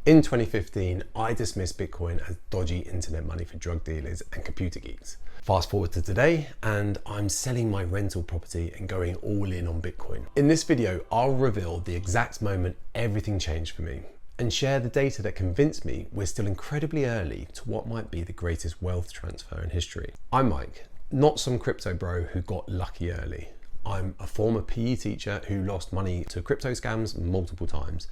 In 2015, I dismissed Bitcoin as dodgy internet money for drug dealers and computer geeks. Fast forward to today, and I'm selling my rental property and going all in on Bitcoin. In this video, I'll reveal the exact moment everything changed for me and share the data that convinced me we're still incredibly early to what might be the greatest wealth transfer in history. I'm Mike, not some crypto bro who got lucky early. I'm a former PE teacher who lost money to crypto scams multiple times.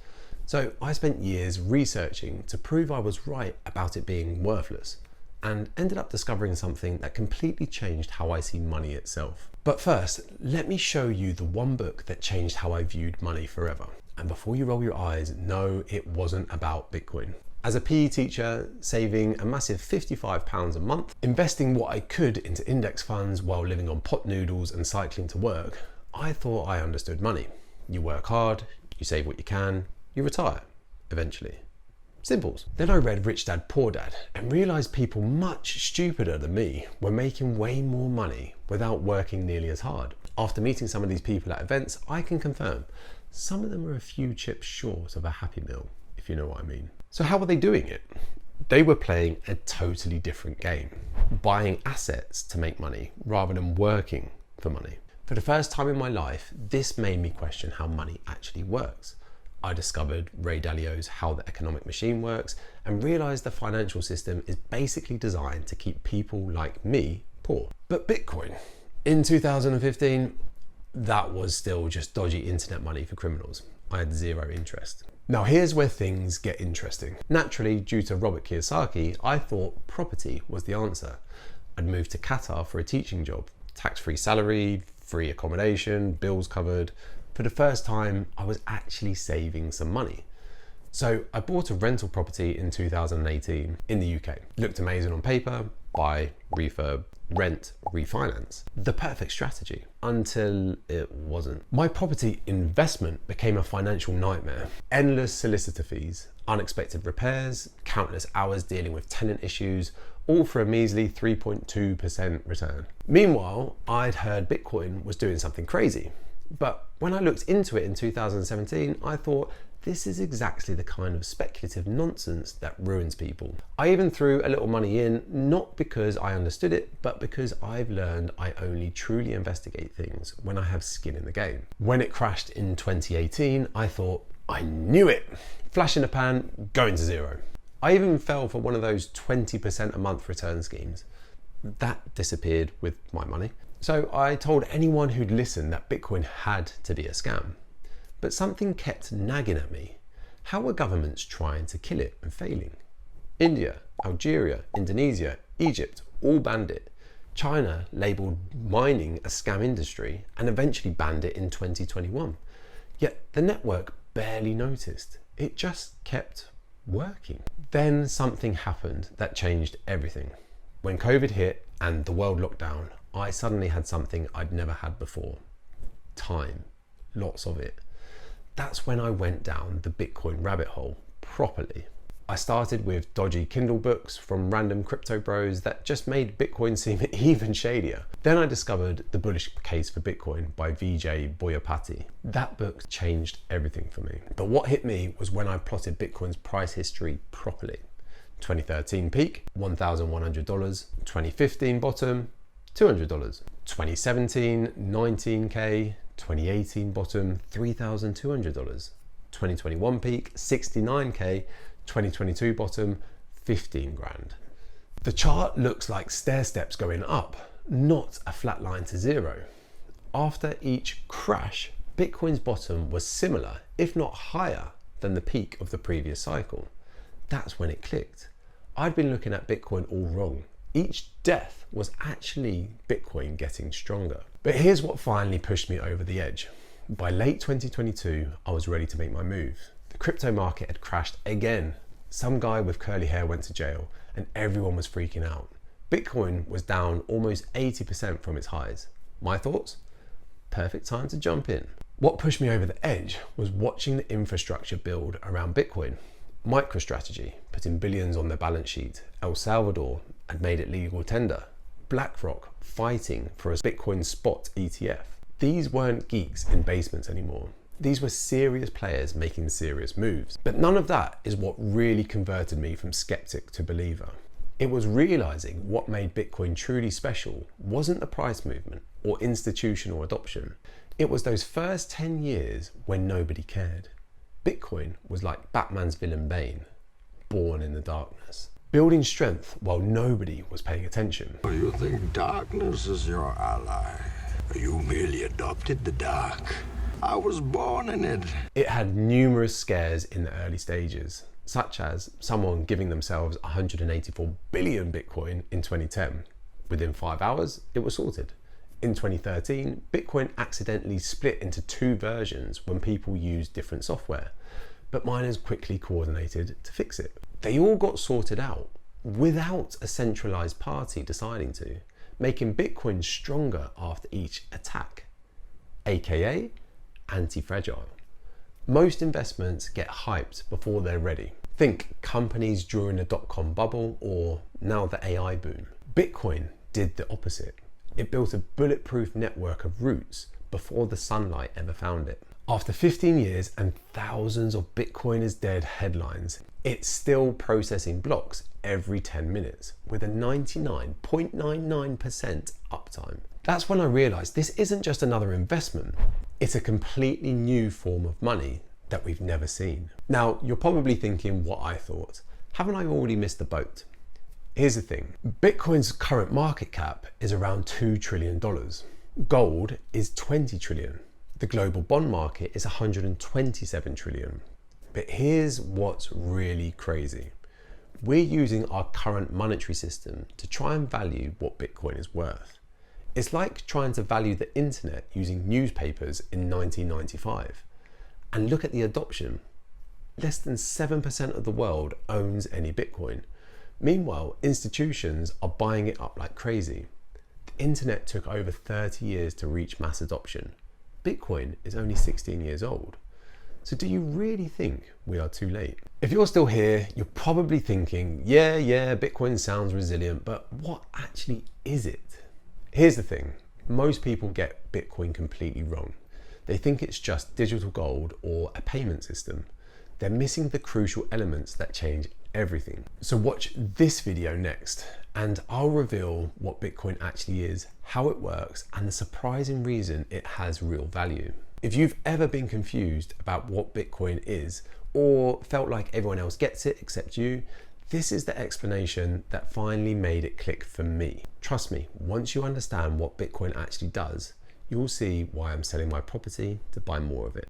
So I spent years researching to prove I was right about it being worthless, and ended up discovering something that completely changed how I see money itself. But first, let me show you the one book that changed how I viewed money forever. And before you roll your eyes, no, it wasn't about Bitcoin. As a PE teacher, saving a massive £55 a month, investing what I could into index funds while living on pot noodles and cycling to work, I thought I understood money. You work hard, you save what you can, you retire, eventually. Simples. Then I read Rich Dad Poor Dad and realized people much stupider than me were making way more money without working nearly as hard. After meeting some of these people at events, I can confirm some of them are a few chips short of a Happy Meal, if you know what I mean. So how were they doing it? They were playing a totally different game, buying assets to make money rather than working for money. For the first time in my life, this made me question how money actually works. I discovered Ray Dalio's How the Economic Machine Works and realized the financial system is basically designed to keep people like me poor. But Bitcoin, in 2015, that was still just dodgy internet money for criminals. I had zero interest. Now here's where things get interesting. Naturally, due to Robert Kiyosaki, I thought property was the answer. I'd moved to Qatar for a teaching job, tax-free salary, free accommodation, bills covered. For the first time, I was actually saving some money. So I bought a rental property in 2018 in the UK. Looked amazing on paper, buy, refurb, rent, refinance. The perfect strategy, until it wasn't. My property investment became a financial nightmare. Endless solicitor fees, unexpected repairs, countless hours dealing with tenant issues, all for a measly 3.2% return. Meanwhile, I'd heard Bitcoin was doing something crazy. But when I looked into it in 2017, I thought, this is exactly the kind of speculative nonsense that ruins people. I even threw a little money in, not because I understood it, but because I've learned I only truly investigate things when I have skin in the game. When it crashed in 2018, I thought, I knew it! Flash in the pan, going to zero. I even fell for one of those 20% a month return schemes. That disappeared with my money. So I told anyone who'd listen that Bitcoin had to be a scam. But something kept nagging at me. How were governments trying to kill it and failing? India, Algeria, Indonesia, Egypt all banned it. China labelled mining a scam industry and eventually banned it in 2021. Yet the network barely noticed. It just kept working. Then something happened that changed everything. When COVID hit and the world locked down, I suddenly had something I'd never had before. Time. Lots of it. That's when I went down the Bitcoin rabbit hole properly. I started with dodgy Kindle books from random crypto bros that just made Bitcoin seem even shadier. Then I discovered The Bullish Case for Bitcoin by Vijay Boyapati. That book changed everything for me. But what hit me was when I plotted Bitcoin's price history properly. 2013 peak, $1,100. 2015 bottom, $200. 2017, 19K. 2018 bottom, $3,200. 2021 peak, 69K. 2022 bottom, 15 grand. The chart looks like stair steps going up, not a flat line to zero. After each crash, Bitcoin's bottom was similar, if not higher, than the peak of the previous cycle. That's when it clicked. I'd been looking at Bitcoin all wrong. Each death was actually Bitcoin getting stronger. But here's what finally pushed me over the edge. By late 2022, I was ready to make my move. The crypto market had crashed again. Some guy with curly hair went to jail and everyone was freaking out. Bitcoin was down almost 80% from its highs. My thoughts? Perfect time to jump in. What pushed me over the edge was watching the infrastructure build around Bitcoin. MicroStrategy putting billions on their balance sheet. El Salvador had made it legal tender. BlackRock fighting for a Bitcoin spot ETF. These weren't geeks in basements anymore. These were serious players making serious moves. But none of that is what really converted me from skeptic to believer. It was realizing what made Bitcoin truly special wasn't the price movement or institutional adoption. It was those first 10 years when nobody cared. Bitcoin was like Batman's villain Bane, born in the darkness, building strength while nobody was paying attention. You think darkness is your ally? You merely adopted the dark. I was born in it. It had numerous scares in the early stages, such as someone giving themselves 184 billion Bitcoin in 2010. Within 5 hours, it was sorted. In 2013, Bitcoin accidentally split into 2 versions when people used different software, but miners quickly coordinated to fix it. They all got sorted out without a centralized party deciding to, making Bitcoin stronger after each attack, aka antifragile. Most investments get hyped before they're ready. Think companies during the dot-com bubble or now the AI boom. Bitcoin did the opposite. It built a bulletproof network of roots before the sunlight ever found it. After 15 years and thousands of Bitcoin is dead headlines, it's still processing blocks every 10 minutes with a 99.99% uptime. That's when I realized this isn't just another investment. It's a completely new form of money that we've never seen. Now, you're probably thinking what I thought. Haven't I already missed the boat? Here's the thing. Bitcoin's current market cap is around $2 trillion. Gold is 20 trillion. The global bond market is 127 trillion. But here's what's really crazy. We're using our current monetary system to try and value what Bitcoin is worth. It's like trying to value the internet using newspapers in 1995. And look at the adoption. Less than 7% of the world owns any Bitcoin. Meanwhile, institutions are buying it up like crazy. The internet took over 30 years to reach mass adoption. Bitcoin is only 16 years old. So do you really think we are too late? If you're still here, you're probably thinking, yeah, Bitcoin sounds resilient, but what actually is it? Here's the thing. Most people get Bitcoin completely wrong. They think it's just digital gold or a payment system. They're missing the crucial elements that change everything. So watch this video next and I'll reveal what Bitcoin actually is, how it works, and the surprising reason it has real value. If you've ever been confused about what Bitcoin is or felt like everyone else gets it except you, this is the explanation that finally made it click for me. Trust me, once you understand what Bitcoin actually does, you'll see why I'm selling my property to buy more of it.